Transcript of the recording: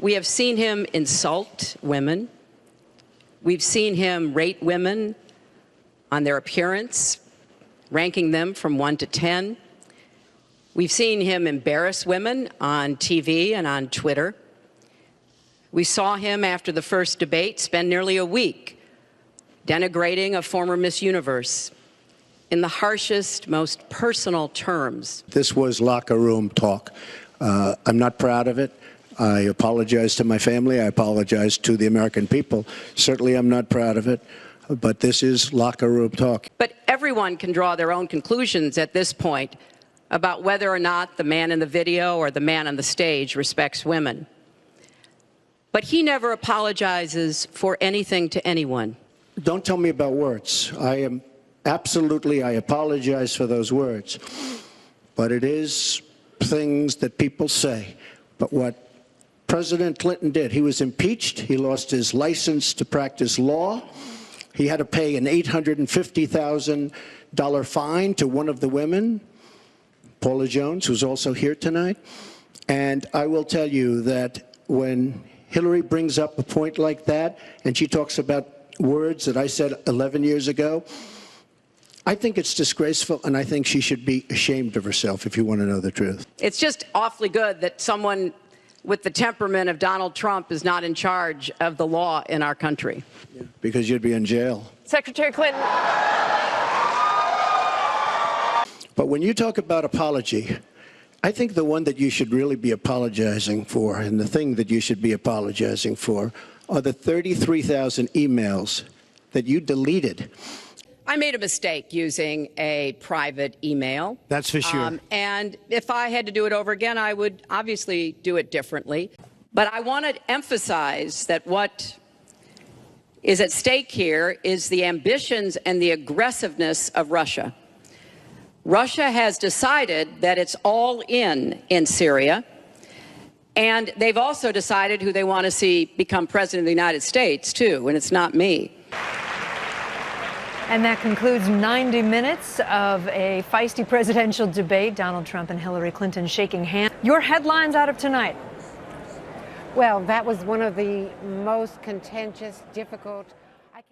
We have seen him insult women. We've seen him rate women on their appearance, ranking them from 1 to 10. We've seen him embarrass women on TV and on Twitter. We saw him after the first debate spend nearly a week denigrating a former Miss Universe in the harshest, most personal terms. This was locker room talk. I'm not proud of it. I apologize to my family. I apologize to the American people. Certainly I'm not proud of it, but this is locker room talk. But everyone can draw their own conclusions at this point about whether or not the man in the video or the man on the stage respects women. But he never apologizes for anything to anyone. Don't tell me about words. I apologize for those words. But it is things that people say. But what President Clinton did, he was impeached. He lost his license to practice law. He had to pay an $850,000 fine to one of the women, Paula Jones, who's also here tonight. And I will tell you that when Hillary brings up a point like that, and she talks about words that I said 11 years ago, I think it's disgraceful, and I think she should be ashamed of herself, if you want to know the truth. It's just awfully good that someone with the temperament of Donald Trump is not in charge of the law in our country. Yeah, because you'd be in jail. Secretary Clinton. But when you talk about apology, I think the one that you should really be apologizing for, and the thing that you should be apologizing for, are the 33,000 emails that you deleted. I made a mistake using a private email. That's for sure. And if I had to do it over again, I would obviously do it differently. But I want to emphasize that what is at stake here is the ambitions and the aggressiveness of Russia. Russia has decided that it's all in Syria. And they've also decided who they want to see become president of the United States, too, and it's not me. And that concludes 90 minutes of a feisty presidential debate. Donald Trump and Hillary Clinton shaking hands. Your headlines out of tonight. Well, that was one of the most contentious, difficult